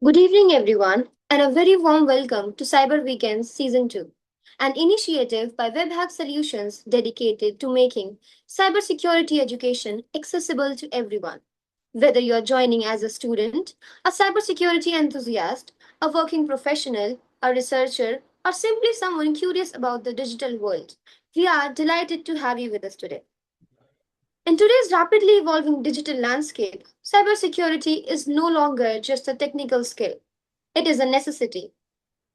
Good evening, everyone, and a very warm welcome to Cyber Weekends Season 2, an initiative by Webhack Solutions dedicated to making cybersecurity education accessible to everyone. Whether you're joining as a student, a cybersecurity enthusiast, a working professional, a researcher, or simply someone curious about the digital world, we are delighted to have you with us today. In today's rapidly evolving digital landscape, cybersecurity is no longer just a technical skill. It is a necessity.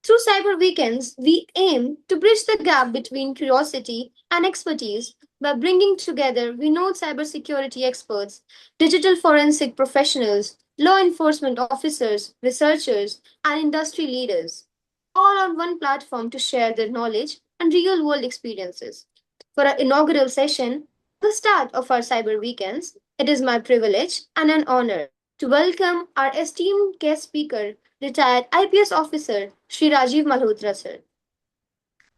Through Cyber Weekends, we aim to bridge the gap between curiosity and expertise by bringing together renowned cybersecurity experts, digital forensic professionals, law enforcement officers, researchers, and industry leaders, all on one platform to share their knowledge and real world experiences. For our inaugural session, at the start of our Cyber Weekends, it is my privilege and an honor to welcome our esteemed guest speaker, retired IPS officer Shri Rajiv Malhotra Sir.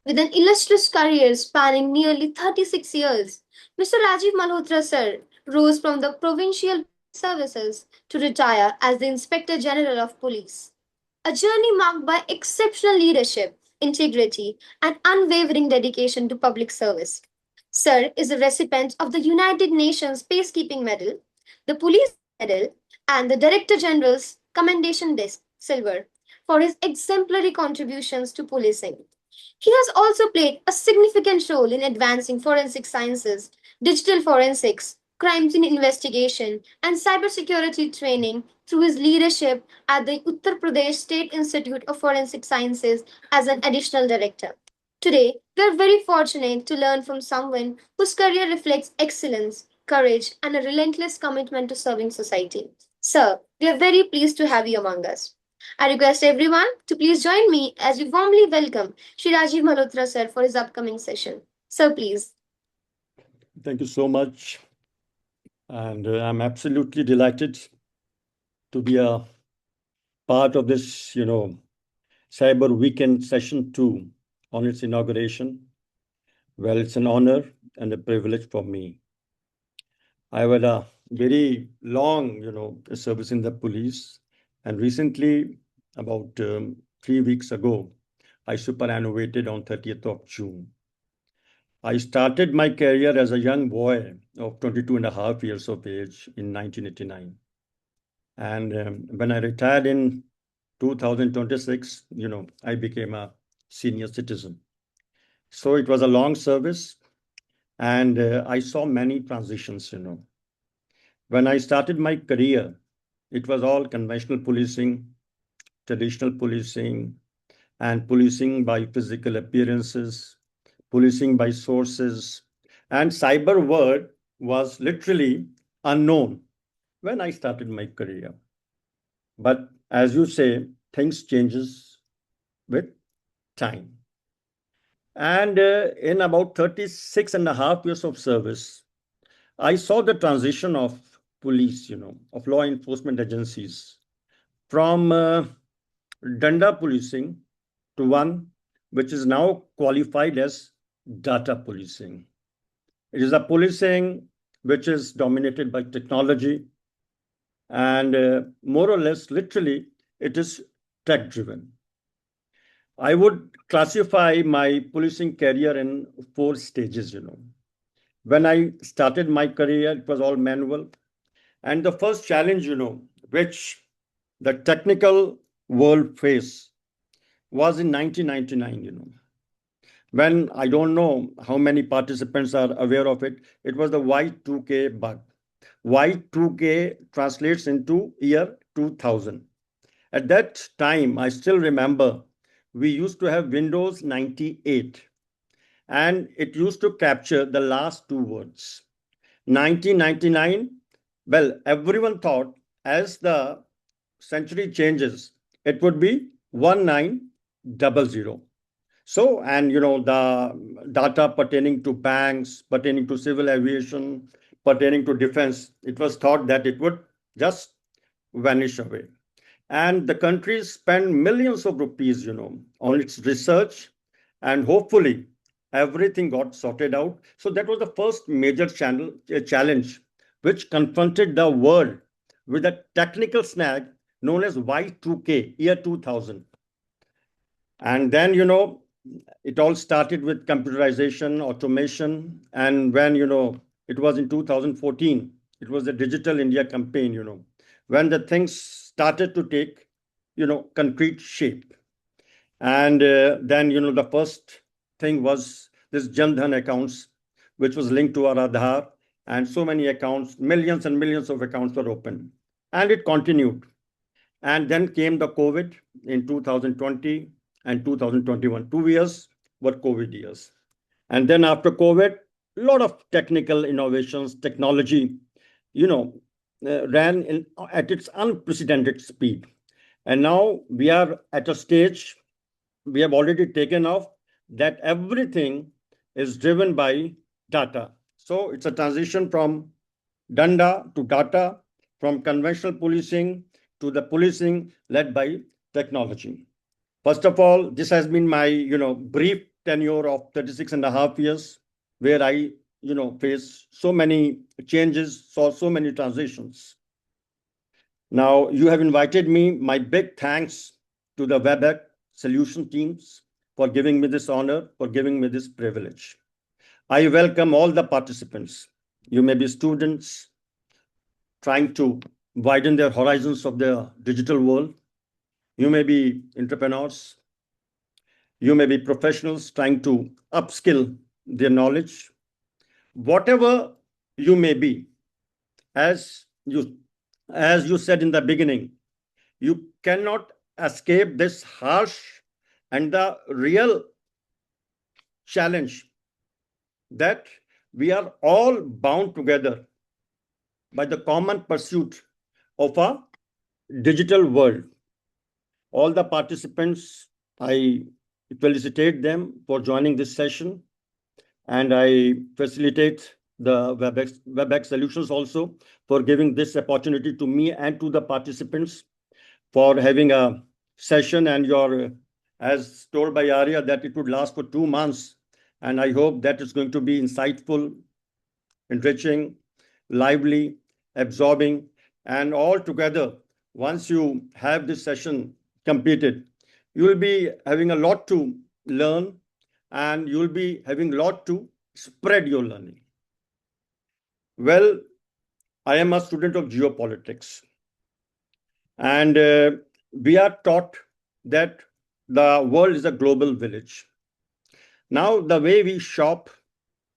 With an illustrious career spanning nearly 36 years, Mr. Rajiv Malhotra Sir rose from the provincial police services to retire as the Inspector General of Police. A journey marked by exceptional leadership, integrity, and unwavering dedication to public service. Sir is a recipient of the United Nations Peacekeeping Medal, the Police Medal, and the Director General's Commendation Disc Silver for his exemplary contributions to policing. He has also played a significant role in advancing forensic sciences, digital forensics, crime scene investigation, and cybersecurity training through his leadership at the Uttar Pradesh State Institute of Forensic Sciences as an additional director. Today, we are very fortunate to learn from someone whose career reflects excellence, courage, and a relentless commitment to serving society. Sir, we are very pleased to have you among us. I request everyone to please join me as we warmly welcome Shri Rajiv Malhotra Sir for his upcoming session. Sir, please. Thank you so much. And I'm absolutely delighted to be a part of this, Cyber Weekend Session 2 on its inauguration. Well, it's an honor and a privilege for me. I had a very long, service in the police. And recently, about 3 weeks ago, I superannuated on 30th of June. I started my career as a young boy of 22 and a half years of age in 1989. And when I retired in 2026, I became a senior citizen. So it was a long service, and I saw many transitions. When I started my career, it was all conventional policing, traditional policing, and policing by physical appearances, policing by sources, and cyber word was literally unknown when I started my career. But as you say, things changes with time. And in about 36 and a half years of service, I saw the transition of police, of law enforcement agencies from danda policing to one which is now qualified as data policing. It is a policing which is dominated by technology, and more or less, literally, it is tech driven. I would classify my policing career in four stages. When I started my career, it was all manual. And the first challenge, which the technical world faced was in 1999. When I don't know how many participants are aware of it, it was the Y2K bug. Y2K translates into year 2000. At that time, I still remember we used to have Windows 98, and it used to capture the last two words. 1999, well, everyone thought as the century changes, it would be 1900. So, and the data pertaining to banks, pertaining to civil aviation, pertaining to defense, it was thought that it would just vanish away. And the country spent millions of rupees, on its research, and hopefully everything got sorted out. So that was the first major challenge which confronted the world with a technical snag known as Y2K, year 2000. And then, it all started with computerization, automation. And when, it was in 2014, it was the Digital India campaign, when the things started to take, concrete shape. And then, the first thing was this Jan Dhan accounts, which was linked to our Aadhaar. And so many accounts, millions and millions of accounts were open. And it continued. And then came the COVID in 2020 and 2021. 2 years were COVID years. And then after COVID, a lot of technical innovations, technology, you know, ran at its unprecedented speed. And now we are at a stage, we have already taken off, that everything is driven by data. So it's a transition from danda to data, from conventional policing to the policing led by technology. First of all, this has been my, brief tenure of 36 and a half years, where I, faced so many changes, saw so many transitions. Now, you have invited me. My big thanks to the Webhack Solution teams for giving me this honor, for giving me this privilege. I welcome all the participants. You may be students trying to widen their horizons of the digital world. You may be entrepreneurs. You may be professionals trying to upskill their knowledge. Whatever you may be, as you said in the beginning, you cannot escape this harsh and the real challenge that we are all bound together by the common pursuit of a digital world. All the participants, I felicitate them for joining this session, and I facilitate the Webhack Solutions also for giving this opportunity to me and to the participants for having a session. And as told by Arya, that it would last for 2 months. And I hope that is going to be insightful, enriching, lively, absorbing, and all together, once you have this session completed, you will be having a lot to learn, and you'll be having a lot to spread your learning. Well, I am a student of geopolitics, and we are taught that the world is a global village. Now, the way we shop,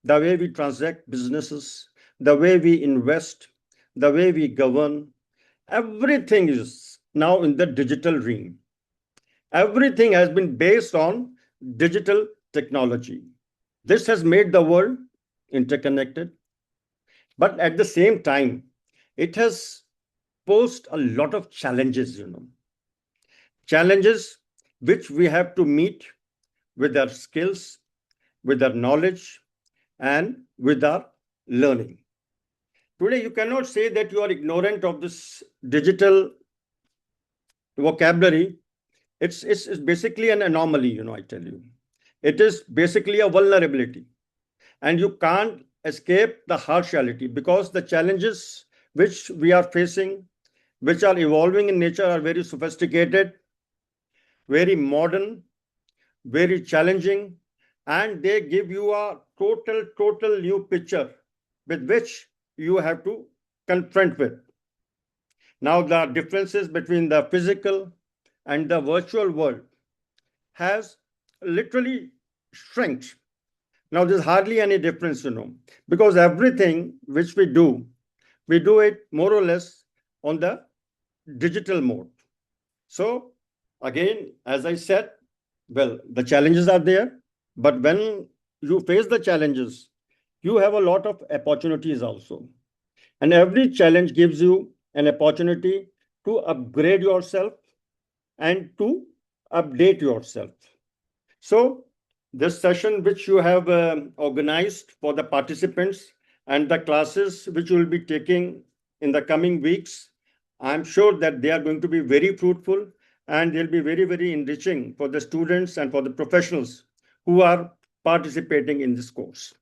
the way we transact businesses, the way we invest, the way we govern, everything is now in the digital realm. Everything has been based on digital technology. This has made the world interconnected, but at the same time, it has posed a lot of challenges, challenges which we have to meet with our skills, with our knowledge, and with our learning. Today, you cannot say that you are ignorant of this digital vocabulary. It's basically an anomaly, I tell you. It is basically a vulnerability. And you can't escape the harsh reality, because the challenges which we are facing, which are evolving in nature, are very sophisticated, very modern, very challenging, and they give you a total new picture with which you have to confront with. Now, the differences between the physical and the virtual world has literally shrunk. Now, there's hardly any difference, because everything which we do it more or less on the digital mode. So, again, as I said, well, the challenges are there, but when you face the challenges, you have a lot of opportunities also. And every challenge gives you an opportunity to upgrade yourself and to update yourself. So this session which you have organized for the participants and the classes which you will be taking in the coming weeks, I'm sure that they are going to be very fruitful, and they'll be very, very enriching for the students and for the professionals who are participating in this course.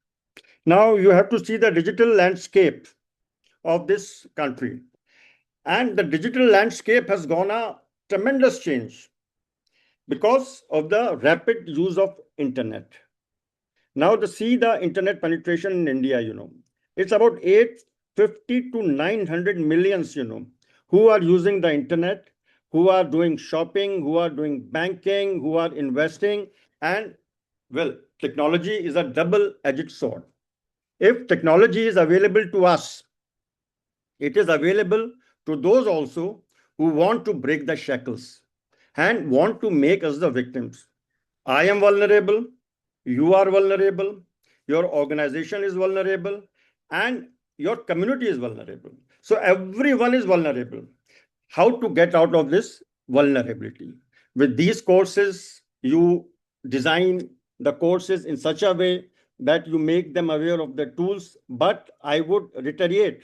Now you have to see the digital landscape of this country. And the digital landscape has gone a tremendous change because of the rapid use of internet. Now, to see the internet penetration in India, it's about 850 to 900 millions, who are using the internet, who are doing shopping, who are doing banking, who are investing. And well, technology is a double-edged sword. If technology is available to us, it is available to those also who want to break the shackles and want to make us the victims. I am vulnerable, you are vulnerable, your organization is vulnerable, and your community is vulnerable. So everyone is vulnerable. How to get out of this vulnerability? With these courses, you design the courses in such a way that you make them aware of the tools. But I would reiterate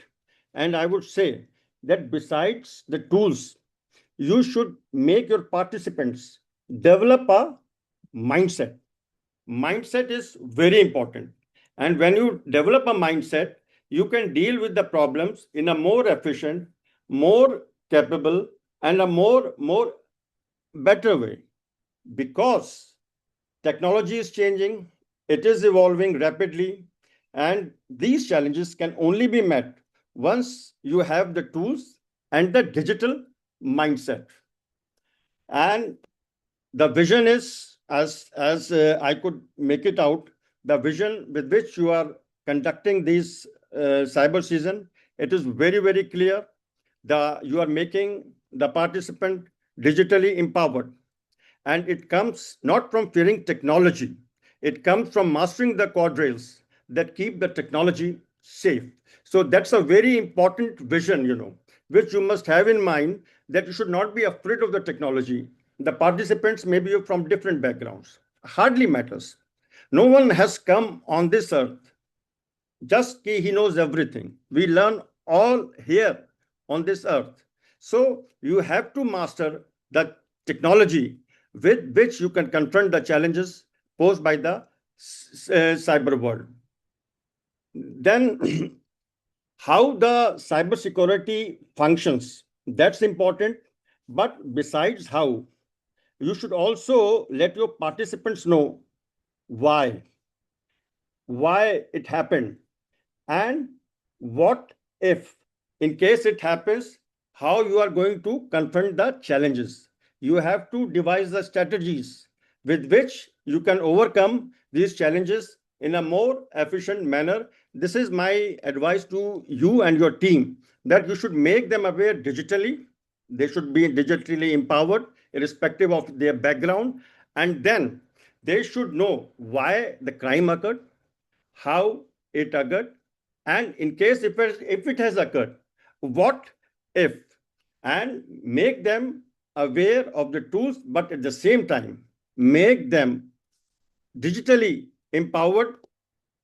and I would say that besides the tools, you should make your participants develop a mindset. Mindset is very important. And when you develop a mindset, you can deal with the problems in a more efficient, more capable, and a more better way. Because technology is changing, it is evolving rapidly, and these challenges can only be met once you have the tools and the digital mindset. And the vision is, as I could make it out, the vision with which you are conducting these cyber season, it is very clear. You are making the participant digitally empowered, and it comes not from fearing technology, it comes from mastering the quadrails that keep the technology safe. So that's a very important vision, which you must have in mind, that you should not be afraid of the technology. The participants may be from different backgrounds, hardly matters. No one has come on this earth just he knows everything. We learn all here on this earth. So you have to master the technology with which you can confront the challenges posed by the cyber world. Then how the cybersecurity functions, that's important. But besides how, you should also let your participants know why it happened, and what if, in case it happens, how you are going to confront the challenges. You have to devise the strategies with which you can overcome these challenges in a more efficient manner. This is my advice to you and your team, that you should make them aware digitally. They should be digitally empowered irrespective of their background, and then they should know why the crime occurred, how it occurred, and in case if it has occurred, what if, and make them aware of the tools, but at the same time, make them digitally empowered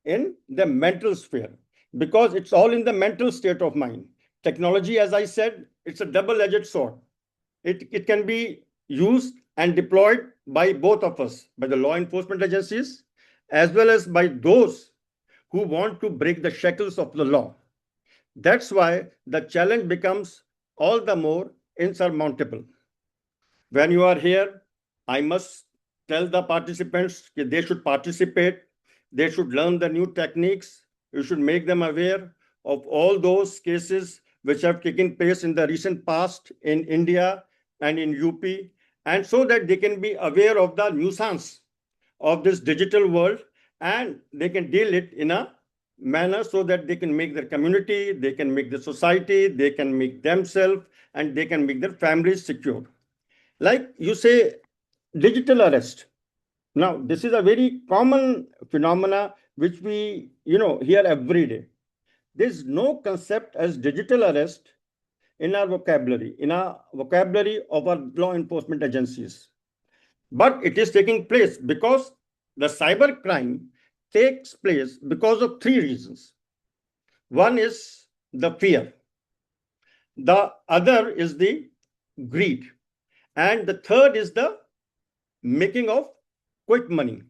in the mental sphere, because it's all in the mental state of mind. Technology, as I said, it's a double-edged sword. It can be used and deployed by both of us, by the law enforcement agencies, as well as by those who want to break the shackles of the law. That's why the challenge becomes all the more insurmountable. When you are here, I must tell the participants that they should participate, they should learn the new techniques, you should make them aware of all those cases which have taken place in the recent past in India and in UP, and so that they can be aware of the nuisance of this digital world, and they can deal it in a manner so that they can make their community, they can make the society, they can make themselves, and they can make their families secure. Like you say, digital arrest. Now, this is a very common phenomena which we hear every day. There's no concept as digital arrest in our vocabulary of our law enforcement agencies. But it is taking place because the cyber crime takes place because of three reasons. One is the fear, the other is the greed, and the third is the making of quick money.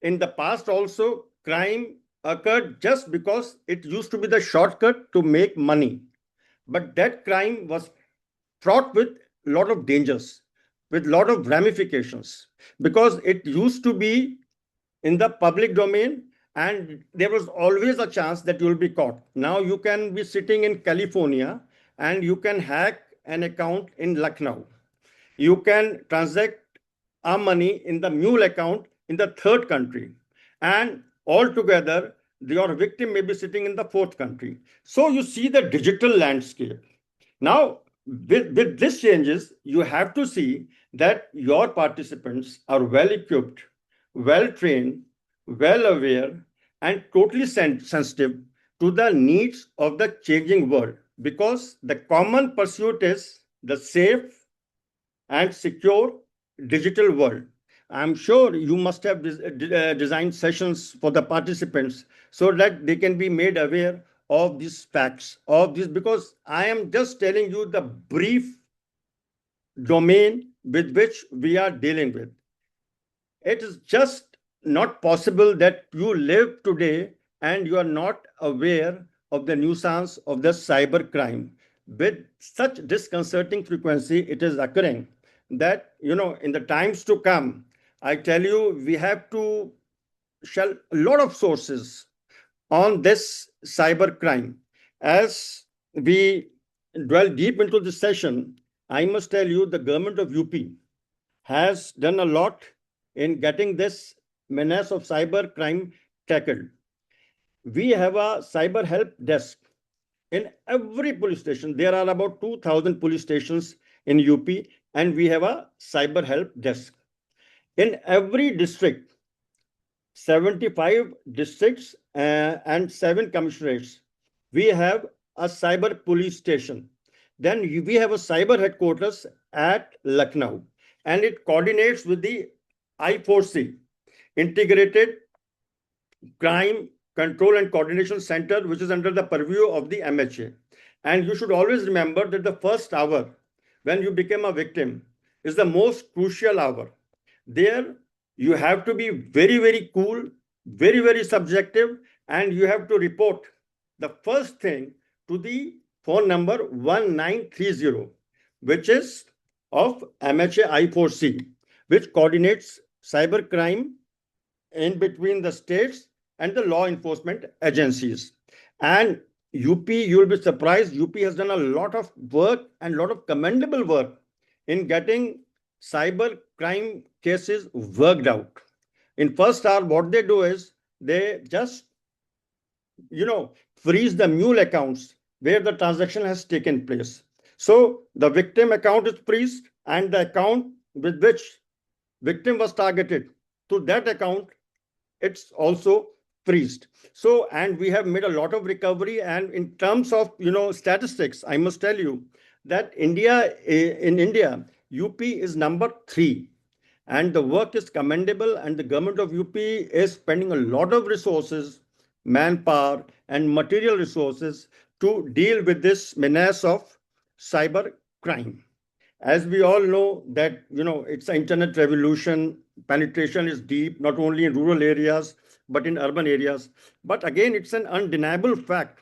In the past, also, crime occurred just because it used to be the shortcut to make money. But that crime was fraught with a lot of dangers, with a lot of ramifications, because it used to be in the public domain and there was always a chance that you will be caught. Now you can be sitting in California and you can hack an account in Lucknow. You can transact our money in the mule account in the third country. And altogether, your victim may be sitting in the fourth country. So you see the digital landscape. Now, with these changes, you have to see that your participants are well equipped, well trained, well aware, and totally sensitive to the needs of the changing world, because the common pursuit is the safe and secure digital world. I'm sure you must have designed sessions for the participants so that they can be made aware of these facts, of this, because I am just telling you the brief domain with which we are dealing with. It is just not possible that you live today and you are not aware of the nuisance of the cyber crime. With such disconcerting frequency, it is occurring that, in the times to come, I tell you, we have to shell a lot of sources on this cyber crime. As we dwell deep into this session, I must tell you the government of UP has done a lot in getting this menace of cyber crime tackled. We have a cyber help desk in every police station. There are about 2,000 police stations in UP, and we have a cyber help desk. In every district, 75 districts and 7 commissionerates, we have a cyber police station. Then we have a cyber headquarters at Lucknow, and it coordinates with the I4C, Integrated Crime Control and Coordination Center, which is under the purview of the MHA. And you should always remember that the first hour when you become a victim is the most crucial hour. There, you have to be very, very cool, very, very subjective, and you have to report the first thing to the phone number 1930, which is of MHA I4C, which coordinates cybercrime in between the states and the law enforcement agencies. And UP, you will be surprised, UP has done a lot of work and a lot of commendable work in getting cyber crime cases worked out. In first hour, what they do is they just, freeze the mule accounts where the transaction has taken place. So the victim account is freezed and the account with which victim was targeted, to that account, it's also freezed. So, and we have made a lot of recovery. And in terms of, statistics, I must tell you that in India, UP is number 3. And the work is commendable, and the government of UP is spending a lot of resources, manpower, and material resources to deal with this menace of cyber crime. As we all know that, it's an internet revolution, penetration is deep, not only in rural areas, but in urban areas. But again, it's an undeniable fact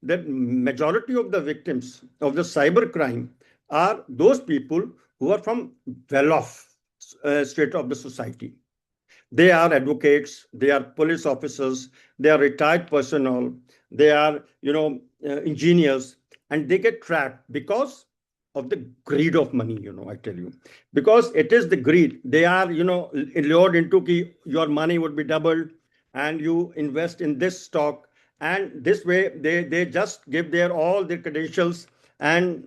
that majority of the victims of the cyber crime are those people who are from well-off strata of the society. They are advocates, they are police officers, they are retired personnel, they are, engineers, and they get trapped because of the greed of money, I tell you. Because it is the greed. They are, lured into your money would be doubled and you invest in this stock. And this way, they just give all their credentials and,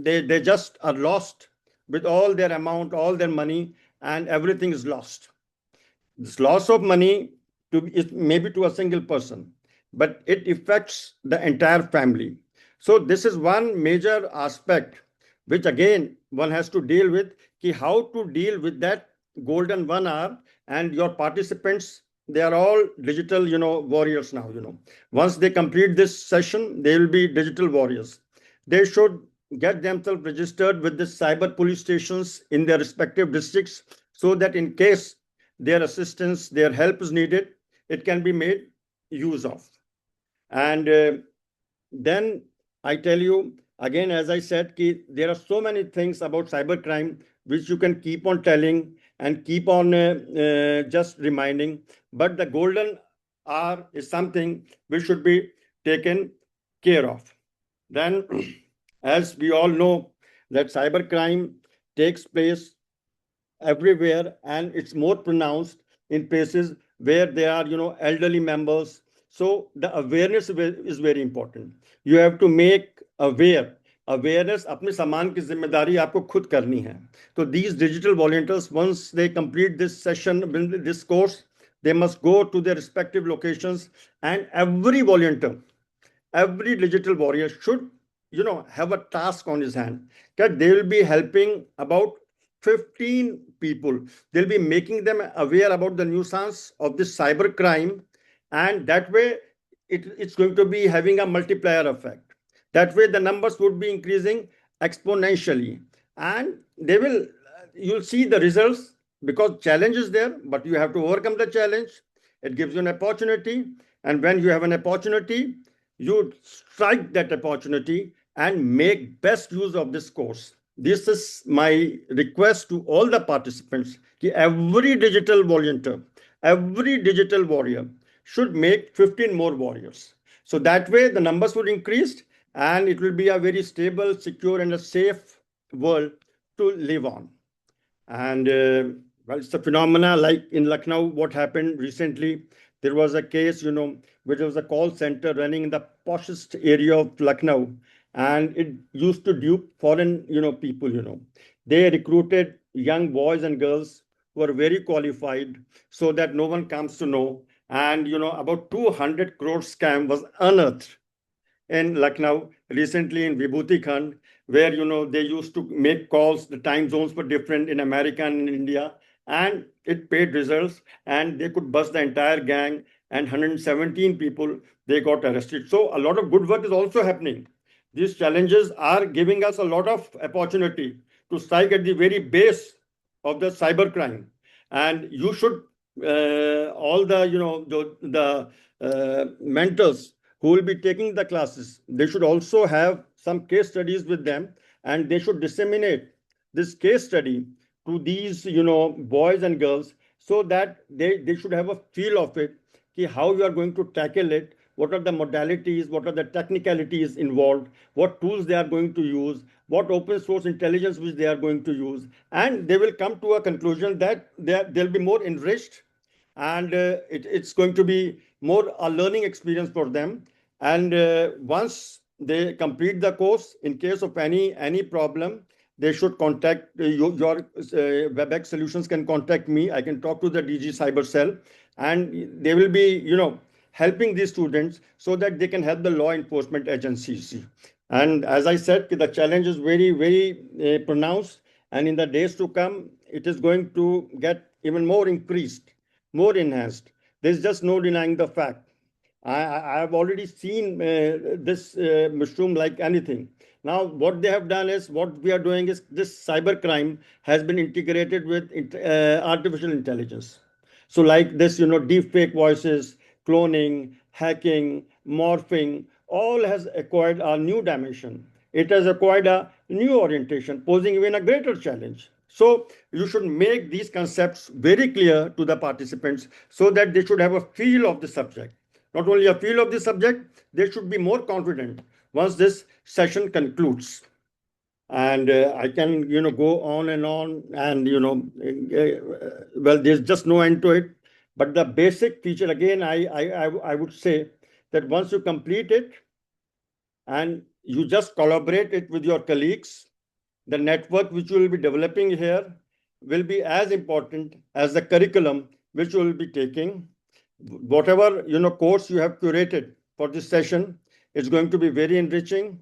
they just are lost with all their amount, all their money, and everything is lost. This loss of money is maybe to a single person, but it affects the entire family. So this is one major aspect which again one has to deal with, how to deal with that golden 1 hour. And your participants, they are all digital, warriors now. Once they complete this session, they will be digital warriors. They should get themselves registered with the cyber police stations in their respective districts, so that in case their assistance, their help is needed, it can be made use of. And then I tell you, again, as I said, there are so many things about cybercrime which you can keep on telling and keep on just reminding. But the golden hour is something which should be taken care of. Then, as we all know, that cybercrime takes place everywhere, and it's more pronounced in places where there are elderly members. So the awareness is very important. You have to make awareness. अपने सामान की जिम्मेदारी आपको खुद करनी है. So these digital volunteers, once they complete this session, this course, they must go to their respective locations, and every digital warrior should have a task on his hand, that they will be helping about 15 people. They'll be making them aware about the nuisance of this cyber crime, and that way it's going to be having a multiplier effect. That way the numbers would be increasing exponentially, and you'll see the results, because challenge is there, but you have to overcome the challenge. It gives you an opportunity, and when you have an opportunity, you strike that opportunity and make best use of this course. This is my request to all the participants. Every digital volunteer, every digital warrior should make 15 more warriors. So that way the numbers would increase, and it will be a very stable, secure, and a safe world to live on. And well, it's a phenomena like in Lucknow, what happened recently. There was a case, which was a call center running in the poshest area of Lucknow, and it used to dupe foreign, people. They recruited young boys and girls who are very qualified, so that no one comes to know. And about 200 crore scam was unearthed in Lucknow recently, in Vibhuti Khand, where they used to make calls. The time zones were different in America and in India, and it paid results, and they could bust the entire gang, and 117 people they got arrested. So a lot of good work is also happening. These challenges are giving us a lot of opportunity to strike at the very base of the cybercrime, and you should all the mentors who will be taking the classes, they should also have some case studies with them, and they should disseminate this case study to these boys and girls, so that they should have a feel of it, how you are going to tackle it, what are the modalities, what are the technicalities involved, what tools they are going to use, what open source intelligence which they are going to use, and they will come to a conclusion that they'll be more enriched, and it's going to be more a learning experience for them. And once they complete the course, in case of any problem, they should contact your Webhack Solutions can contact me. I can talk to the DG Cyber Cell, and they will be helping these students so that they can help the law enforcement agencies. And as I said, the challenge is very, very pronounced, and in the days to come, it is going to get even more increased, more enhanced. There's just no denying the fact. I have already seen this mushroom like anything. Now, what they have done is, what we are doing is, this cybercrime has been integrated with artificial intelligence. So, like this, deep fake voices, cloning, hacking, morphing, all has acquired a new dimension. It has acquired a new orientation, posing even a greater challenge. So, you should make these concepts very clear to the participants, so that they should have a feel of the subject. Not only a feel of the subject, they should be more confident once this session concludes. And I can go on, and well, there's just no end to it. But the basic feature, again, I would say that once you complete it and you just collaborate it with your colleagues, the network which you will be developing here will be as important as the curriculum which you will be taking. Whatever course you have curated for this session is going to be very enriching,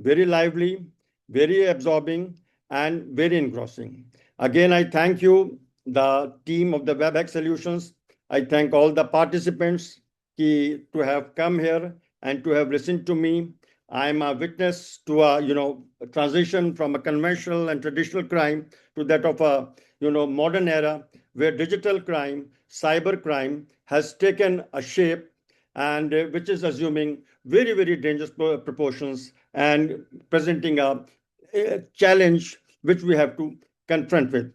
very lively, very absorbing, and very engrossing. Again, I thank you, the team of the Webhack Solutions. I thank all the participants to have come here and to have listened to me. I'm a witness to a transition from a conventional and traditional crime to that of a modern era, where digital crime, cyber crime, has taken a shape, and which is assuming very, very dangerous proportions. and presenting a challenge which we have to confront with.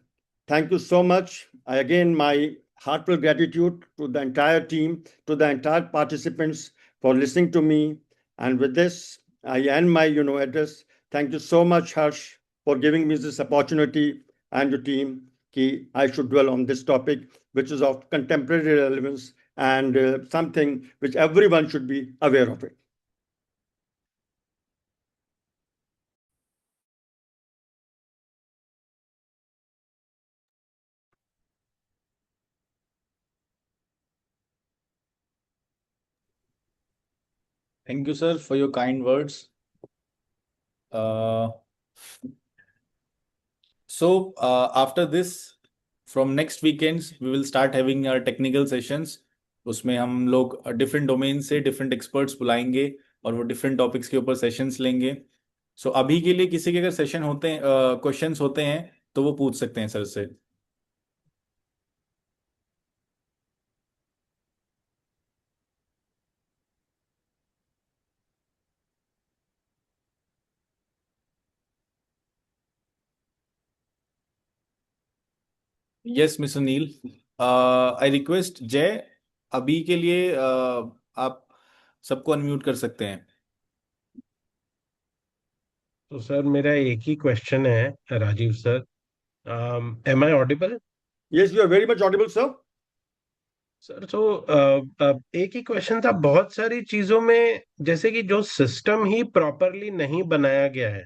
Thank you so much. Again, my heartfelt gratitude to the entire team, to the entire participants for listening to me. And with this, I end my address. Thank you so much, Harsh, for giving me this opportunity, and your team. Ki I should dwell on this topic, which is of contemporary relevance and something which everyone should be aware of it. Thank you, sir, for your kind words. Uh, after this, from next weekends, we will start having our technical sessions. उसमें हम लोग different domain से different experts बुलाएंगे और वो different topics के ऊपर sessions लेंगे. अभी के लिए किसी के अगर सेशन होते हैं, क्वेश्चंस होते हैं, तो वो पूछ सकते हैं सर से. Yes mister Neel, I request Jai, अभी के लिए आप सबको अनम्यूट कर सकते हैं. तो सर मेरा एक ही क्वेश्चन है Rajiv sir. Am I audible? Yes, you are very much audible, sir. Sir तो एक ही क्वेश्चन था. बहुत सारी चीजों में जैसे कि जो सिस्टम ही प्रॉपरली नहीं बनाया गया है.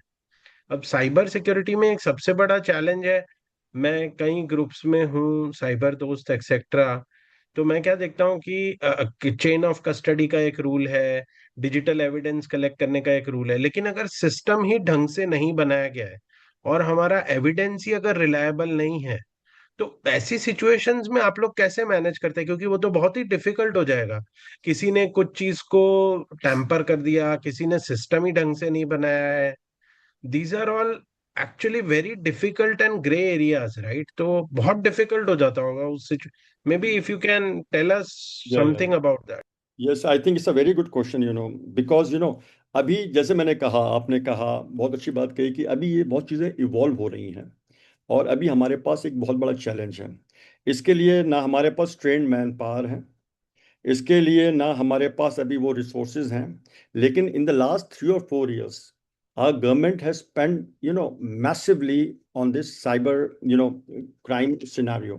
अब साइबर सिक्योरिटी में एक सबसे बड़ा चैलेंज है. मैं कई ग्रुप्स में हूँ, साइबर दोस्त एक्सेट्रा. तो मैं क्या देखता हूँ कि चेन ऑफ कस्टडी का एक रूल है, डिजिटल एविडेंस कलेक्ट करने का एक रूल है, लेकिन अगर सिस्टम ही ढंग से नहीं बनाया गया है और हमारा एविडेंस ही अगर रिलायबल नहीं है, तो ऐसी सिचुएशंस में आप लोग कैसे मैनेज करते हैं? क्योंकि वो तो बहुत ही डिफिकल्ट हो जाएगा. किसी ने कुछ चीज को टैम्पर कर दिया, किसी ने सिस्टम ही ढंग से नहीं बनाया है. These are all actually very difficult and grey areas, right? तो बहुत डिफिकल्ट हो जाता होगा उस situation. Maybe if you can tell us Yeah, yeah. Something about that. Yes, I think it's a very good question, because, अभी जैसे मैंने कहा, आपने कहा, बहुत अच्छी बात कही कि अभी ये बहुत चीज़ें इवॉल्व हो रही हैं और अभी हमारे पास एक बहुत बड़ा चैलेंज है. इसके लिए ना हमारे पास ट्रेंड मैन पावर है, इसके लिए ना हमारे पास अभी वो रिसोर्सेज हैं. लेकिन in the last 3 or 4 years our government has spent massively on this cyber crime scenario.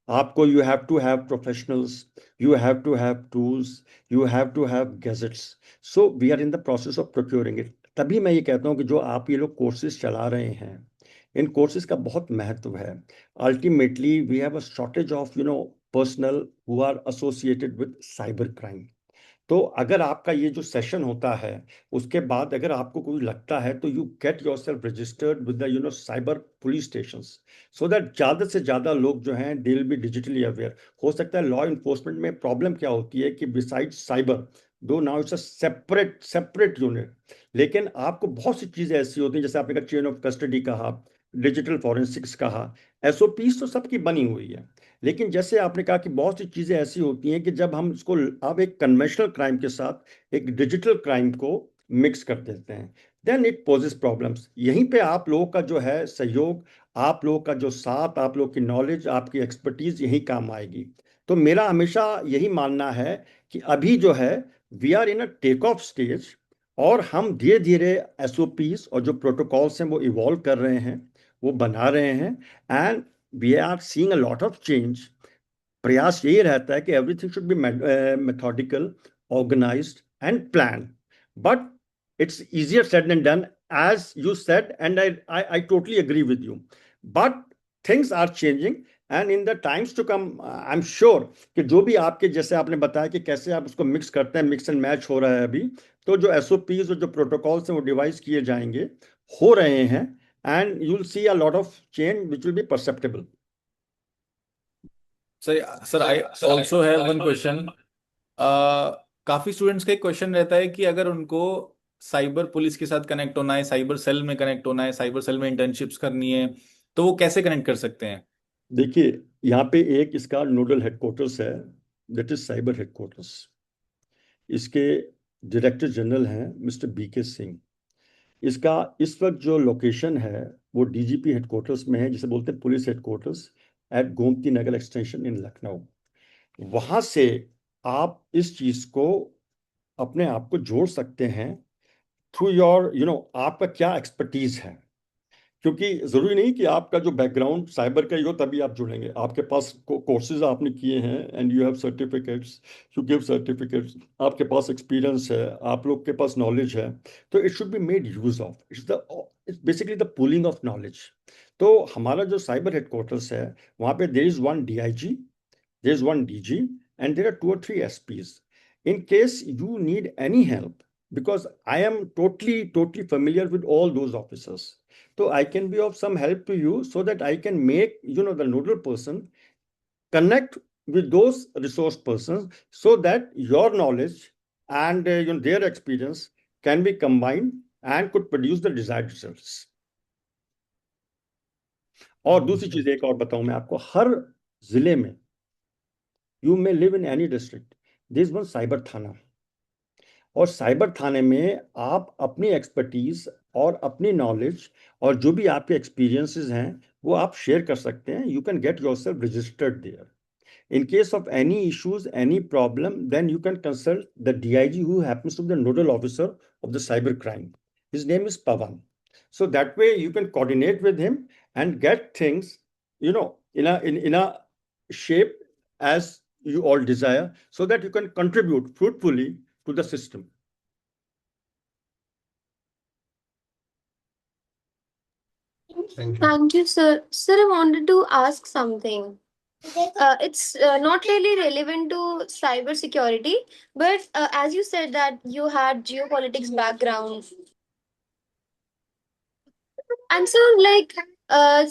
आपको you have to have professionals, you have to have tools, you have to have gadgets. So we are in the process of procuring it. तभी मैं ये कहता हूँ कि जो आप ये लोग कोर्सेज चला रहे हैं, इन कोर्सेज का बहुत महत्व है. Ultimately we have a shortage of personal who are associated with cyber crime. तो अगर आपका ये जो सेशन होता है, उसके बाद अगर आपको कोई लगता है, तो you get your self registered with the cyber police station, so that ज़्यादा से ज़्यादा लोग जो हैं they will be digitally aware. हो सकता है लॉ इन्फोर्समेंट में प्रॉब्लम क्या होती है कि बिसाइड साइबर, दो now it's a separate separate unit, लेकिन आपको बहुत सी चीज़ें ऐसी होती हैं, जैसे आपने कहा चेन ऑफ कस्टडी कहा, डिजिटल फॉरेंसिक्स कहा, एसओपीस तो सबकी बनी हुई है. लेकिन जैसे आपने कहा कि बहुत सी चीज़ें ऐसी होती हैं कि जब हम इसको आप एक कन्वेंशनल क्राइम के साथ एक डिजिटल क्राइम को मिक्स कर देते हैं, देन इट पोजेस प्रॉब्लम्स. यहीं पे आप लोगों का जो है सहयोग, आप लोगों का जो साथ, आप लोगों की नॉलेज, आपकी एक्सपर्टीज यही काम आएगी. तो मेरा हमेशा यही मानना है कि अभी जो है we are in a take off stage, और हम धीरे धीरे एसओपीज और जो प्रोटोकॉल्स हैं वो इवॉल्व कर रहे हैं, वो बना रहे हैं. And we are seeing a lot of change. प्रयास यही रहता है कि everything should be methodical, organised and plan. But it's easier said than done, as you said, and I totally agree with you. But things are changing, and in the times to come I am sure कि जो भी आपके जैसे आपने बताया कि कैसे आप उसको मिक्स करते हैं, मिक्स एंड मैच हो रहा है अभी, तो जो एसओपीज और जो प्रोटोकॉल्स हैं वो डिवाइस किए जाएंगे, हो रहे हैं, and you will see a lot of change which will be perceptible. Sir I also have one question. काफी स्टूडेंट्स का एक क्वेश्चन रहता है कि अगर उनको साइबर पुलिस के साथ कनेक्ट होना है, साइबर सेल में कनेक्ट होना है, साइबर सेल में इंटर्नशिप्स करनी है, तो वो कैसे कनेक्ट कर सकते हैं? देखिए, यहाँ पे एक इसका नोडल हेडक्वार्टर्स है, दैट इज साइबर हेडक्वार्टर्स. इसके डायरेक्टर जनरल हैं मिस्टर बी के सिंह. इसका इस वक्त जो लोकेशन है वो डीजीपी हेडक्वार्टर्स में है, जिसे बोलते हैं police headquarters at Gomti Nagar extension in Lucknow. वहां से आप इस चीज को अपने आप को जोड़ सकते हैं थ्रू योर आपका क्या एक्सपर्टीज है। क्योंकि जरूरी नहीं कि आपका जो बैकग्राउंड साइबर का ही हो तभी आप जुड़ेंगे। आपके पास कोर्सेज आपने किए हैं and you have certificates, you give certificates, आपके पास एक्सपीरियंस है, आप लोग के पास नॉलेज है, तो it should be made use of. It's basically the pooling of knowledge. तो हमारा जो साइबर हेडक्वार्टर्स है वहाँ पे there is one DIG, there's one DG, and there are 2 or 3 SPs. In case you need any help, because I am totally familiar with all those officers, so I can be of some help to you so that I can make the nodal person connect with those resource persons so that your knowledge and their experience can be combined and could produce the desired results. और दूसरी चीज एक और बताऊं मैं आपको, हर जिले में you may live in any district, this is one cyber थाना। और साइबर थाने में आप अपनी एक्सपर्टीज और अपनी नॉलेज और जो भी आपके एक्सपीरियंसेस हैं वो आप शेयर कर सकते हैं। You can get yourself registered there. In case of any issues, any problem, then you can consult the DIG, who happens to be the nodal officer of the cybercrime. His name is Pavan. So that way you can coordinate with him and get things, in a shape as you all desire, so that you can contribute fruitfully to the system. Thank you. Thank you, sir. Sir, I wanted to ask something. It's not really relevant to cyber security, but as you said that you had geopolitics background, and so like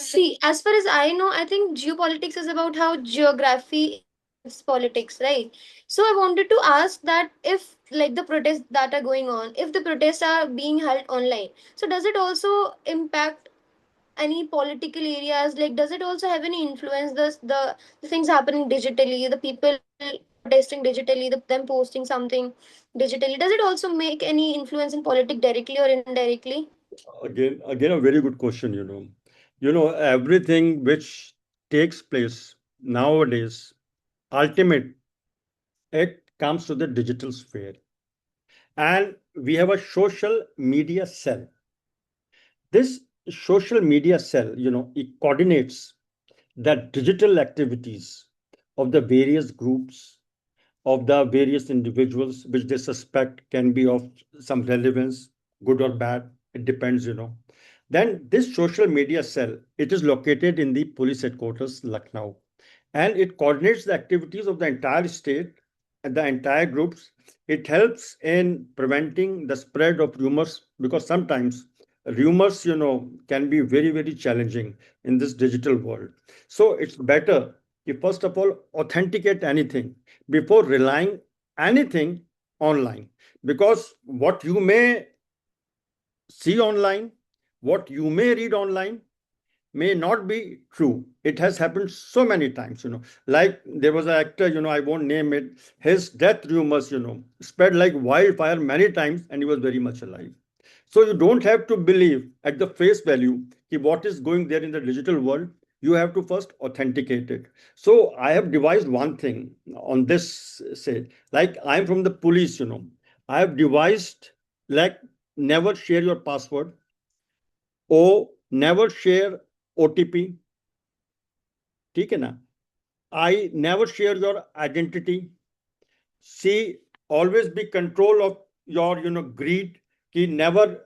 see, as far as I know, I think geopolitics is about how geography is politics, right? So I wanted to ask that if like the protests that are going on, if the protests are being held online, so does it also impact any political areas? Like does it also have any influence the things happening digitally, the people protesting digitally, them posting something digitally, does it also make any influence in politics directly or indirectly? Again, a very good question. Everything which takes place nowadays, ultimate, it comes to the digital sphere. And we have a social media cell. This social media cell, it coordinates the digital activities of the various groups, of the various individuals which they suspect can be of some relevance, good or bad, it depends. Then this social media cell, it is located in the police headquarters, Lucknow, and it coordinates the activities of the entire state and the entire groups. It helps in preventing the spread of rumors, because sometimes rumors, can be very challenging in this digital world. So it's better you first of all authenticate anything before relying anything online, because what you may see online, what you may read online may not be true. It has happened so many times. Like there was an actor, I won't name it, his death rumors, spread like wildfire many times, and he was very much alive. So you don't have to believe at the face value what is going there in the digital world. You have to first authenticate it. So I have devised one thing on this, say, like I'm from the police. I have devised like never share your password, or never share OTP. ठीक है ना? I never share your identity. See, always be control of your greed. Ki never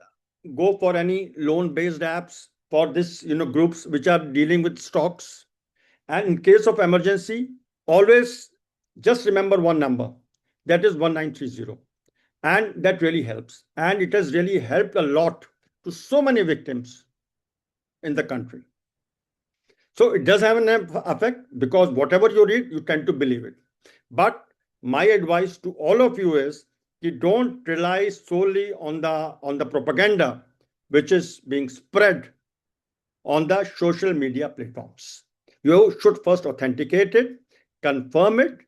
go for any loan based apps for this groups which are dealing with stocks. And in case of emergency, always just remember one number, that is 1930, and that really helps, and it has really helped a lot to so many victims in the country. So it does have an effect, because whatever you read, you tend to believe it. But my advice to all of you is you don't rely solely on the propaganda which is being spread on the social media platforms. You should first authenticate it, confirm it,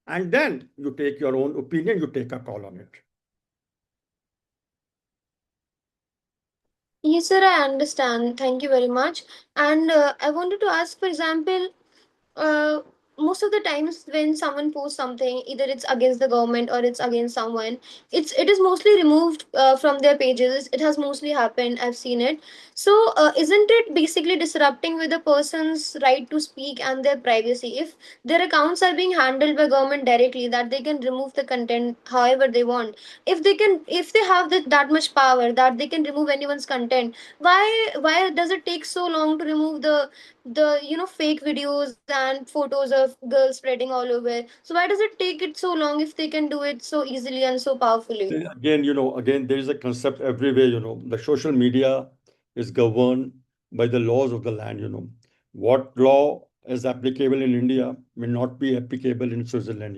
and then you take your own opinion, you take a call on it. Yes, sir, I understand. Thank you very much. And I wanted to ask, for example, uh, most of the times when someone posts something, either it's against the government or it's against someone, it is mostly removed from their pages. It has mostly happened. I've seen it. So isn't it basically disrupting with the person's right to speak and their privacy? If their accounts are being handled by government directly, that they can remove the content however they want. If they have that much power that they can remove anyone's content, why does it take so long to remove the fake videos and photos of girls spreading all over? So why does it take it so long if they can do it so easily and so powerfully? Again, again, there is a concept everywhere, the social media is governed by the laws of the land. What law is applicable in India may not be applicable in Switzerland.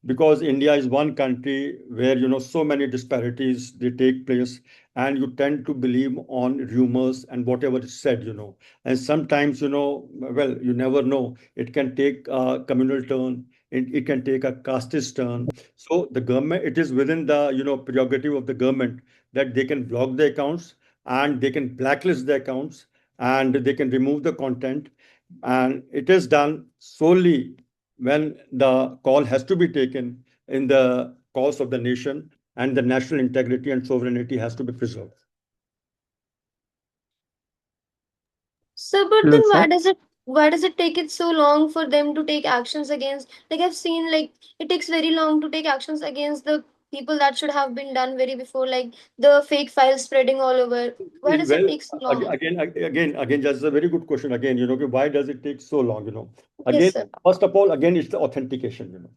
Because India is one country where, so many disparities they take place, and you tend to believe on rumors and whatever is said. And sometimes, well, you never know. It can take a communal turn, it can take a casteist turn. So the government, it is within the prerogative of the government that they can block the accounts and they can blacklist the accounts and they can remove the content. And it is done solely when the call has to be taken in the cause of the nation and the national integrity and sovereignty has to be preserved. So, but Hello, then sir. why does it take it so long for them to take actions against? Like I've seen, like it takes very long to take actions against the people that should have been done very before, like the fake files spreading all over. Why does it Well, take so long? again, that's a very good question. Again, why does it take so long? Yes, Again, sir. first of all, again, it's the authentication.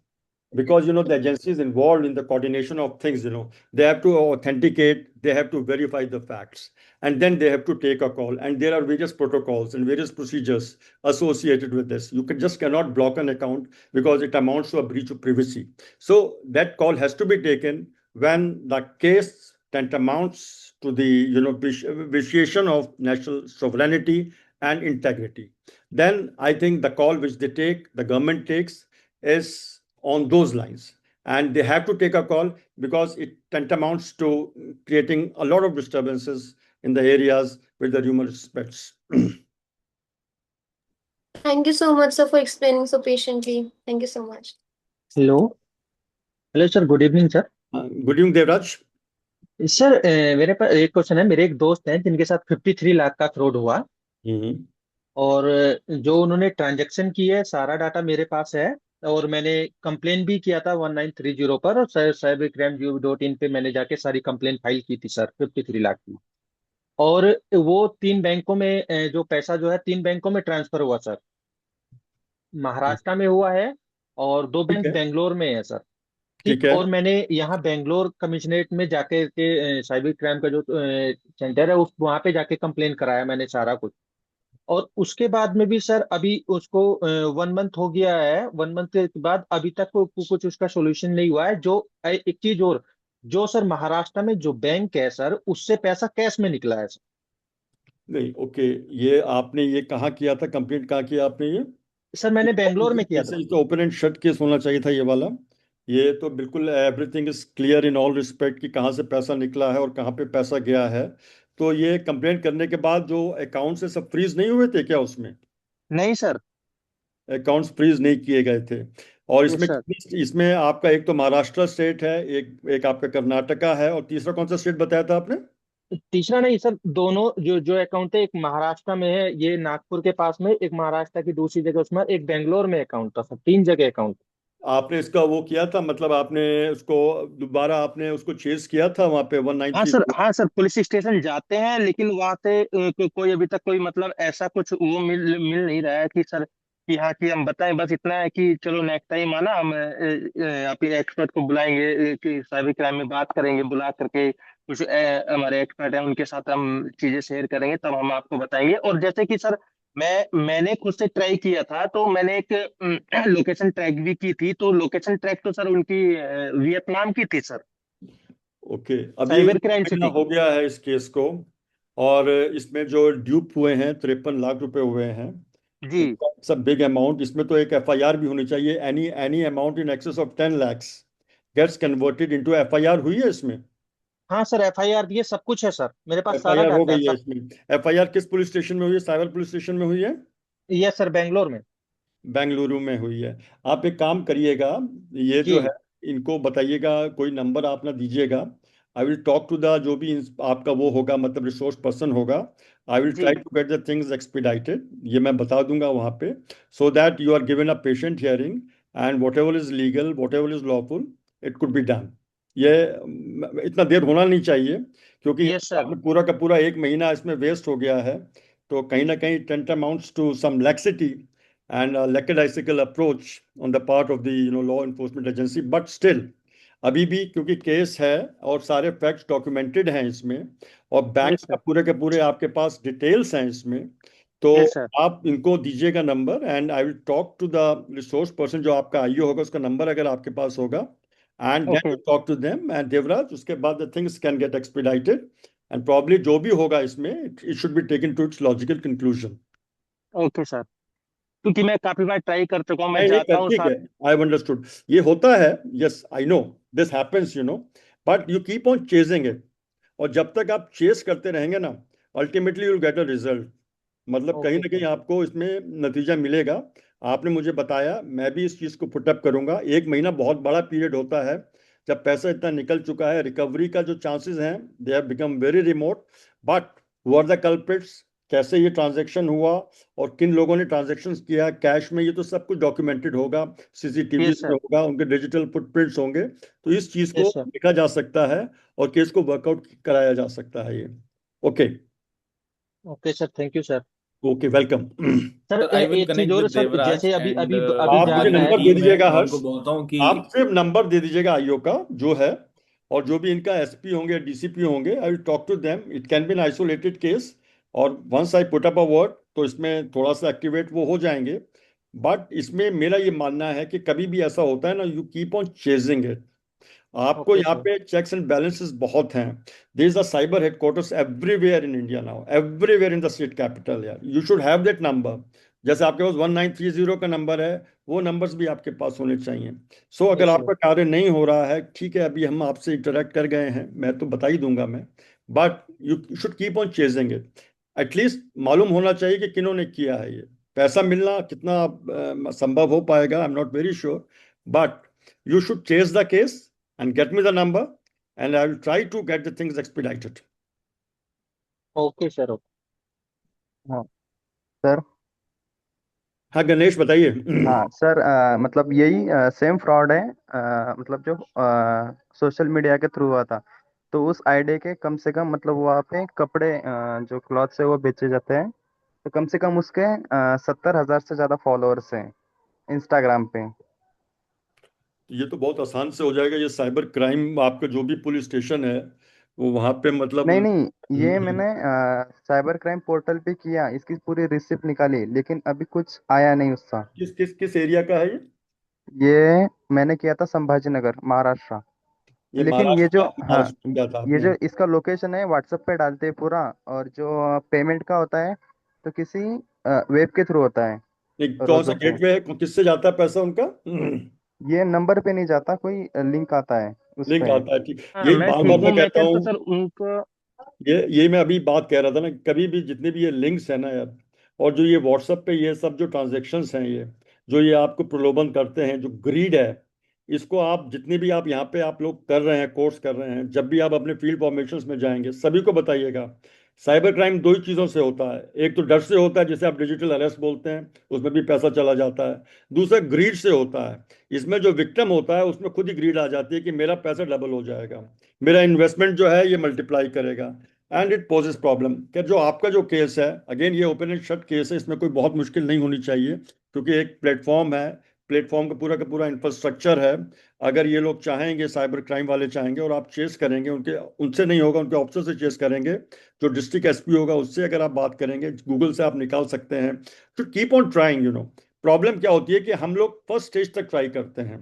Because the agencies involved in the coordination of things, they have to authenticate, they have to verify the facts, and then they have to take a call. And there are various protocols and various procedures associated with this. You just cannot block an account because it amounts to a breach of privacy. So that call has to be taken when the case tantamounts to the vitiation of national sovereignty and integrity. Then I think the call which the government takes, is on those lines. And they have to take a call because it tantamounts to creating a lot of disturbances in the areas where the rumor spreads. Thank you so much, sir, for explaining so patiently. Thank you so much. Hello hello sir, good evening sir. Good evening, Devraj. Sir, मेरे पास एक question है. मेरे एक दोस्त हैं जिनके साथ 53 लाख का फ्रॉड हुआ. Mhm. और जो उन्होंने ट्रांजैक्शन की है, सारा डाटा मेरे पास है. और मैंने कंप्लेन भी किया था 1930 पर, और साइबर क्राइम GOV.in पे मैंने जाके सारी कंप्लेन फाइल की थी सर, 53 लाख की. और वो 3 बैंकों में, जो पैसा जो है 3 बैंकों में ट्रांसफर हुआ सर. महाराष्ट्र में हुआ है, और 2 बैंक ठीक है, बेंगलोर में है सर. ठीक ठीक. है. और मैंने यहाँ बेंगलोर कमिश्नरेट में जाके के साइबर क्राइम का जो सेंटर है, उस वहां पे जाके कंप्लेन कराया मैंने सारा कुछ. और उसके बाद में भी सर, अभी उसको 1 मंथ हो गया है. 1 मंथ के बाद अभी तक कुछ उसका सोल्यूशन नहीं हुआ है. जो एक चीज और, जो सर महाराष्ट्र में जो बैंक है सर, उससे पैसा कैश में निकला है सर. नहीं, ओके. ये आपने ये कहाँ किया था, कंप्लेंट कहाँ किया आपने ये? सर मैंने बेंगलोर में किया था. ये तो ओपन एंड शट केस होना चाहिए था ये वाला. ये तो बिल्कुल everything is clear in all respect कि कहाँ से पैसा निकला है और कहाँ पे पैसा गया है. तो ये कंप्लेंट करने के बाद जो अकाउंट से सब फ्रीज नहीं हुए थे क्या उसमें? नहीं सर. अकाउंट्स फ्रीज नहीं किए गए थे. और यस इसमें सर. इसमें आपका एक तो महाराष्ट्र स्टेट है, एक एक आपका कर्नाटका है, और तीसरा कौन सा स्टेट बताया था आपने? तीसरा नहीं सर, दोनों जो जो अकाउंट है, एक महाराष्ट्र में है, ये नागपुर के पास में, एक महाराष्ट्र की दूसरी जगह उसमें, एक बेंगलोर में अकाउंट था सर. 3 जगह अकाउंट. आपने इसका वो किया था, मतलब आपने उसको दोबारा आपने उसको चेज किया था वहां पे वन नाइन हाँ थ्री सर, हाँ सर, पुलिस स्टेशन जाते हैं, लेकिन वहां से कोई अभी तक कोई मतलब ऐसा कुछ वो मिल नहीं रहा है कि सर, कि हाँ कि हम बताएं. बस इतना है कि चलो नेक्स्ट टाइम आना, हम अपने एक्सपर्ट को बुलाएंगे, कि साइबर क्राइम में बात करेंगे, बुला करके कुछ हमारे एक्सपर्ट हैं, उनके साथ हम चीजें शेयर करेंगे, तब हम आपको बताएंगे. और जैसे कि सर, मैंने खुद से ट्राई किया था, तो मैंने एक लोकेशन ट्रैक भी की थी. तो लोकेशन ट्रैक तो सर उनकी वियतनाम की थी सर. ओके. अब ये साइबर क्राइम महीना सिटी. हो गया है इस केस को, और इसमें जो ड्यूप हुए हैं 53 लाख रुपए हुए हैं. जी. It's a big amount. इसमें तो एक एफआईआर भी होनी चाहिए. Any amount in excess of 10 lakhs gets converted into FIR हुई है इसमें? हाँ सर, FIR ये सब कुछ है सर, मेरे पास सारा एफआईआर हो डाटा है गई है सब। इसमें? एफआईआर किस पुलिस स्टेशन में हुई है? साइबर पुलिस स्टेशन में हुई है? ये सर बेंगलोर में। बेंगलुरु में हुई है। आप एक काम करिएगा, ये जो है जी इनको बताइएगा, कोई नंबर आप ना दीजिएगा। I will talk to the जो भी आपका वो होगा, मतलब रिसोर्स पर्सन होगा। आई विल ट्राई जी। To get the things expedited, ये मैं बता दूंगा वहाँ पे, so that you are given a patient hearing, and whatever is legal, whatever is lawful, it could be done. ये इतना देर होना नहीं चाहिए, क्योंकि यस सर। आपने पूरा का पूरा एक महीना इसमें वेस्ट हो गया है। तो कहीं ना कहीं tantamounts to some laxity and a lackadaisical approach on the part of the law enforcement agency, but still अभी भी क्योंकि केस है और सारे फैक्ट्स डॉक्यूमेंटेड हैं इसमें, और बैंक यस का सर। पूरे के पूरे आपके पास डिटेल्स हैं इसमें, तो यस सर। आप इनको दीजिएगा number, and I will talk to the resource person जो आपका आईओ होगा, उसका नंबर अगर आपके पास होगा, and then okay. You talk to them and Devraj, उसके बाद the things can get expedited, and probably जो भी होगा इसमें it should be taken to its logical conclusion. Okay sir, क्योंकि मैं काफी बार ट्राई कर चुका हूँ, मैं नहीं नहीं, जाता हूँ ठीक साथ। है। आई अंडरस्टूड, ये होता है, yes I know, this happens but you keep on chasing it, और जब तक आप चेस करते रहेंगे ना, ultimately you get a result. मतलब कहीं ओके ना कहीं सर। आपको इसमें नतीजा मिलेगा। आपने मुझे बताया, मैं भी इस चीज़ को पुटअप करूंगा। एक महीना बहुत बड़ा पीरियड होता है, जब पैसा इतना निकल चुका है, रिकवरी का जो चांसेस हैं they have become very remote. But who are the culprits, कैसे ये ट्रांजैक्शन हुआ, और किन लोगों ने ट्रांजैक्शन किया कैश में, ये तो सब कुछ डॉक्यूमेंटेड होगा, सीसीटीवी यस में सर। होगा, उनके डिजिटल फुटप्रिंट्स होंगे। तो इस चीज़ को यस सर। देखा जा सकता है, और केस को वर्कआउट कराया जा सकता है ये। Okay. Okay sir, thank you sir. Okay, welcome. Sir sir I will एक चीज कनेक्ट और विद सर, देवराज जैसे अभी एंड अभी अभी आप जो जा मुझे रहा हमारी है। नंबर दे टीम है दीजिएगा मैं हर्ष। उनको बोलता हूँ कि आप सिर्फ नंबर दे दीजिएगा आईओ का जो है, और जो भी इनका एसपी होंगे, डीसीपी होंगे, I will talk to them. It can be an isolated case, और once I put up a word, तो इसमें थोड़ा सा एक्टिवेट वो हो जाएंगे। बट इसमें मेरा ये मानना है कि कभी भी ऐसा होता है ना, you keep on chasing it. आपको ओके यहाँ सर। पे चेक्स एंड बैलेंसेस बहुत हैं। There is a cyber headquarters everywhere in India now, everywhere in the state capital यार, you should have that number. जैसे आपके पास 1930 का नंबर है, वो नंबर्स भी आपके पास होने चाहिए। सो अगर यस सर। आपका कार्य नहीं हो रहा है, ठीक है, अभी हम आपसे इंटरेक्ट कर गए हैं, मैं तो बता ही दूंगा मैं, but you should keep on chasing it. At least मालूम होना चाहिए कि किन्होंने किया है ये। पैसा मिलना कितना संभव हो पाएगा, I am not very sure, but you should chase the case and get me the number, and I will try to get the things expedited. Okay sir. Okay. हाँ सर। हाँ गणेश बताइए। हाँ सर, मतलब यही सेम फ्रॉड है। मतलब जो social media के थ्रू हुआ था, तो उस आईडी के कम से कम, मतलब वहाँ पे कपड़े, जो क्लॉथ्स है वो बेचे जाते हैं। तो कम से कम उसके 70,000 से ज़्यादा फॉलोअर्स हैं इंस्टाग्राम पे। ये तो बहुत आसान से हो जाएगा, ये साइबर क्राइम आपका जो भी पुलिस स्टेशन है, वो वहां पे मतलब नहीं नहीं, ये मैंने साइबर क्राइम पोर्टल पे किया, इसकी पूरी रिसिप्ट निकाली, लेकिन अभी कुछ आया नहीं उसका। किस किस किस एरिया का है ये? ये मैंने किया था संभाजी नगर, महाराष्ट्र। ये लेकिन ये महाराष्ट्र जो, का? हाँ, महाराष्ट्र में क्या था ये आपने? जो इसका लोकेशन है व्हाट्सएप पे डालते हैं पूरा, और जो पेमेंट का होता है तो किसी वेब के थ्रू होता है, एक कौन सा रोजो पे। गेटवे है, किससे जाता है पैसा उनका? ये नंबर पे नहीं जाता, कोई लिंक आता है उस लिंक पे। आता है, ठीक। हाँ यही मैं बार बार ठीक हूँ, मैं मैं कहता कहता हूँ, सर उनको। ये मैं अभी बात कह रहा था ना, कभी भी जितने भी ये लिंक्स है ना यार, और जो ये व्हाट्सएप पे ये सब जो ट्रांजेक्शन्स हैं, ये जो ये आपको प्रलोभन करते हैं, जो ग्रीड है, इसको आप जितने भी आप यहाँ पे आप लोग कर रहे हैं, कोर्स कर रहे हैं, जब भी आप अपने फील्ड फॉर्मेशंस में जाएंगे, सभी को बताइएगा, साइबर क्राइम दो ही चीज़ों से होता है। एक तो डर से होता है, जिसे आप डिजिटल अरेस्ट बोलते हैं, उसमें भी पैसा चला जाता है। दूसरा ग्रीड से होता है, इसमें जो विक्टिम होता है उसमें खुद ही ग्रीड आ जाती है कि मेरा पैसा डबल हो जाएगा, मेरा इन्वेस्टमेंट जो है ये मल्टीप्लाई करेगा, एंड इट पोजेस प्रॉब्लम। कि जो आपका जो केस है, अगेन ये ओपन एंड शट केस है, इसमें कोई बहुत मुश्किल नहीं होनी चाहिए, क्योंकि एक प्लेटफॉर्म है, प्लेटफॉर्म का पूरा इंफ्रास्ट्रक्चर है। अगर ये लोग चाहेंगे, साइबर क्राइम वाले चाहेंगे, और आप चेस करेंगे उनके, उनसे नहीं होगा, उनके ऑफिसर से चेस करेंगे, जो डिस्ट्रिक्ट एसपी होगा उससे अगर आप बात करेंगे, गूगल से आप निकाल सकते हैं। तो कीप ऑन ट्राइंग। प्रॉब्लम क्या होती है कि हम लोग फर्स्ट स्टेज तक ट्राई करते हैं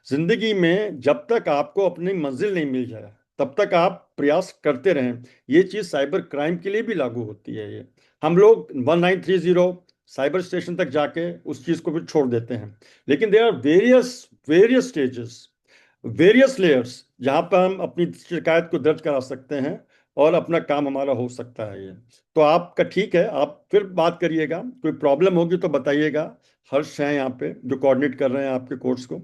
जिंदगी में, जब तक आपको अपनी मंजिल नहीं मिल जाए तब तक आप प्रयास करते रहें। ये चीज़ साइबर क्राइम के लिए भी लागू होती है। ये हम लोग 1930 साइबर स्टेशन तक जाके उस चीज़ को भी छोड़ देते हैं, लेकिन there are various various stages. Various layers जहाँ पर हम अपनी शिकायत को दर्ज करा सकते हैं और अपना काम हमारा हो सकता है ये। तो आपका ठीक है, आप फिर बात करिएगा, कोई प्रॉब्लम होगी तो बताइएगा। हर्ष हैं यहाँ पे जो कोऑर्डिनेट कर रहे हैं आपके कोर्स को।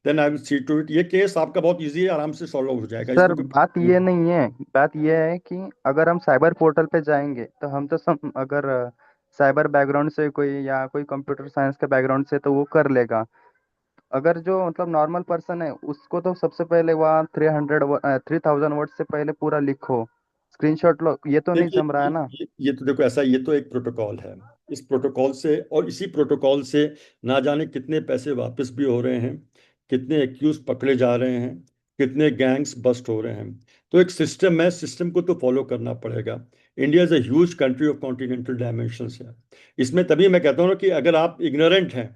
Then I will see to it. ये केस आपका बहुत इजी है, आराम से सॉल्व हो जाएगा, सर इसमें कोई बात problem ये नहीं। नहीं है, बात ये है कि अगर हम साइबर पोर्टल पे जाएंगे तो हम तो सब, अगर साइबर बैकग्राउंड से कोई या कोई कंप्यूटर साइंस के बैकग्राउंड से तो वो कर लेगा। अगर जो मतलब नॉर्मल पर्सन है उसको तो सबसे पहले वहाँ 3000 वर्ड से पहले पूरा लिखो, स्क्रीनशॉट लो, ये तो नहीं देखिए जम रहा है ना। ये तो देखो ऐसा, ये तो एक प्रोटोकॉल है। इस प्रोटोकॉल से और इसी प्रोटोकॉल से ना जाने कितने पैसे वापस भी हो रहे हैं, कितने एक्यूज पकड़े जा रहे हैं, कितने गैंग्स बस्ट हो रहे हैं। तो एक सिस्टम है, सिस्टम को तो फॉलो करना पड़ेगा। India is a huge country of continental dimensions है। इसमें तभी मैं कहता हूँ ना कि अगर आप इग्नोरेंट हैं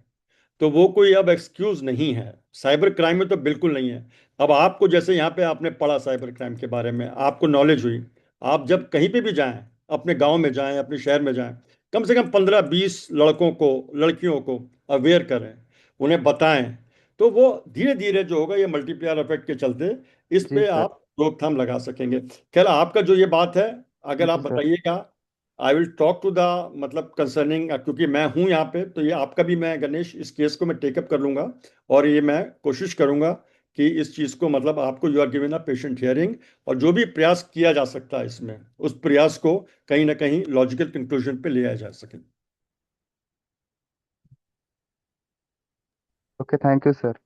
तो वो कोई अब एक्सक्यूज नहीं है। साइबर क्राइम में तो बिल्कुल नहीं है। अब आपको जैसे यहाँ पे आपने पढ़ा साइबर क्राइम के बारे में, आपको नॉलेज हुई, आप जब कहीं पे भी जाएं, अपने गांव में जाएं, अपने शहर में जाएं, कम से कम 15-20 लड़कों को, लड़कियों को अवेयर करें, उन्हें बताएं। तो वो धीरे धीरे जो होगा, ये मल्टीप्लायर इफेक्ट के चलते इस जी पे सर। आप रोकथाम लगा सकेंगे। खैर, आपका जो ये बात है, अगर आप जी सर। बताइएगा, I will talk to the मतलब कंसर्निंग, क्योंकि मैं हूं यहाँ पे, तो ये आपका भी मैं गणेश इस केस को मैं टेकअप कर लूंगा। और ये मैं कोशिश करूंगा कि इस चीज को मतलब आपको you are given a patient hearing, और जो भी प्रयास किया जा सकता है इसमें, उस प्रयास को कहीं ना कहीं लॉजिकल कंक्लूजन पे ले आया जा सके। Okay, thank you sir.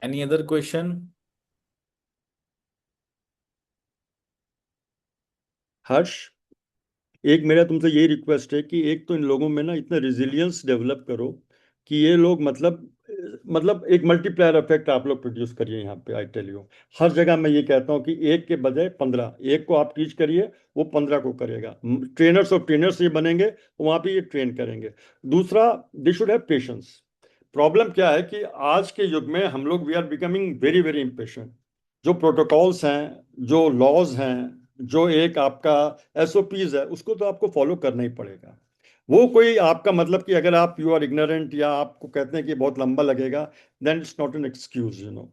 Any other question? हर्ष, एक मेरा तुमसे यही रिक्वेस्ट है कि एक तो इन लोगों में ना इतना रिजिलियंस डेवलप करो कि ये लोग मतलब एक मल्टीप्लायर इफेक्ट आप लोग प्रोड्यूस करिए यहाँ पे। आई टेल यू, हर जगह मैं ये कहता हूँ कि एक के बजाय 15, एक को आप टीच करिए, वो 15 को करेगा। ट्रेनर्स और ट्रेनर्स ये बनेंगे, वहाँ पे ये ट्रेन करेंगे। दूसरा, they should have patience. Problem क्या है कि आज के युग में हम लोग we are becoming very very impatient. जो प्रोटोकॉल्स हैं, जो लॉज हैं, जो एक आपका एसओपीज है, उसको तो आपको फॉलो करना ही पड़ेगा। वो कोई आपका मतलब कि अगर आप यू आर इग्नोरेंट या आपको कहते हैं कि बहुत लंबा लगेगा, then it's not an excuse, you know.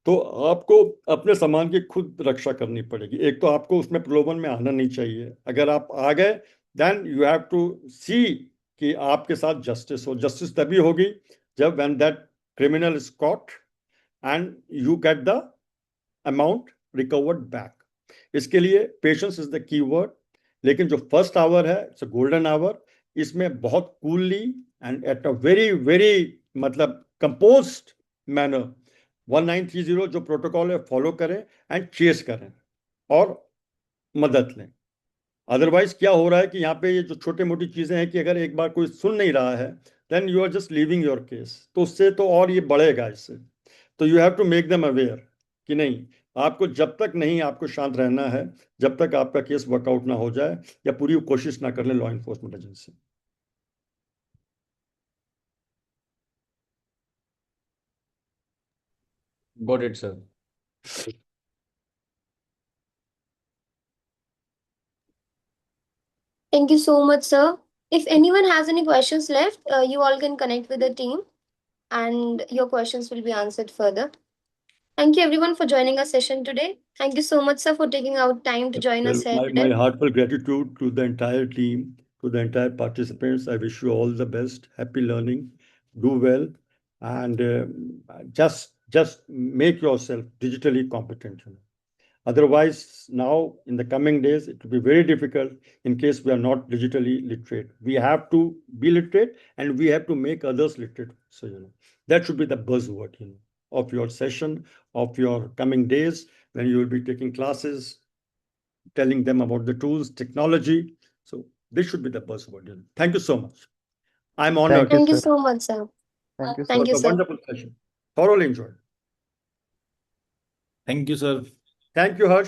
तो आपको अपने सामान की खुद रक्षा करनी पड़ेगी। एक तो आपको उसमें प्रलोभन में आना नहीं चाहिए। अगर आप आ गए, then you have to see कि आपके साथ जस्टिस हो। जस्टिस तभी होगी जब when that criminal is caught and you get the amount recovered back. इसके लिए patience is the key word. लेकिन जो फर्स्ट आवर है, इट्स अ गोल्डन आवर। इसमें बहुत coolly and at a very very मतलब कंपोज्ड मैनर 1930 जो protocol है फॉलो करें एंड चेस करें और मदद लें। अदरवाइज क्या हो रहा है कि यहाँ पे ये जो छोटे मोटी चीजें हैं कि अगर एक बार कोई सुन नहीं रहा है, then you are just leaving your case, तो उससे तो और ये बढ़ेगा इससे। तो you have to make them aware कि नहीं, आपको जब तक नहीं, आपको शांत रहना है जब तक आपका केस वर्कआउट ना हो जाए या पूरी कोशिश ना कर ले law enforcement agency. Got it, sir. Thank you so much, sir. If anyone has any questions left, you all can connect with the team and your questions will be answered further. Thank you everyone for joining our session today. Thank you so much, sir, for taking out time to join Well, us here my today. heartfelt gratitude to the entire team, to the entire participants. I wish you all the best. Happy learning. Do well, and just make yourself digitally competent. Otherwise, now in the coming days, it will be very difficult in case we are not digitally literate. We have to be literate, and we have to make others literate. So that should be the buzzword, of your session, of your coming days when you will be taking classes, telling them about the tools, technology. So this should be the buzzword. Thank you so much. I'm thank honored. You Thank you sir. so much, sir. Thank you It Thank sir. was you, a sir. wonderful session. Thoroughly enjoyed. Thank you, sir. Thank you, Harsh.